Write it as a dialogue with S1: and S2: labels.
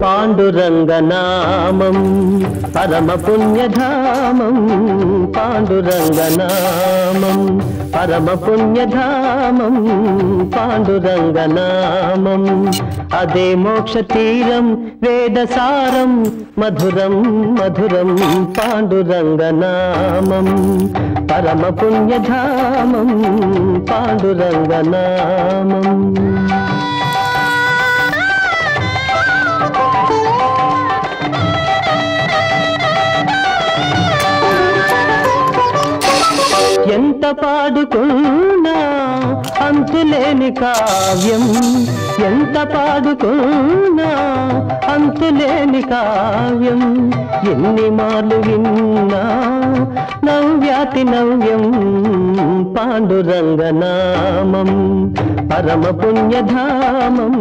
S1: పాండురంగనామం పరమ పుణ్యధామం పాండురంగనామం పరమ పుణ్యధామం పాండురంగనామం అదే మోక్ష తీరం వేదసారం మధురం మధురం పాండురంగనామం పరమ పుణ్యధామం పాండురంగనామం ఎంత పాడుకున్నా అంతులేని కావ్యం ఎంత పాడుకున్నా అంతులేని కావ్యం ఎన్ని మార్లు విన్నా నవ్యాతి నవ్యం పాండురంగనామం పరమ పుణ్యధామం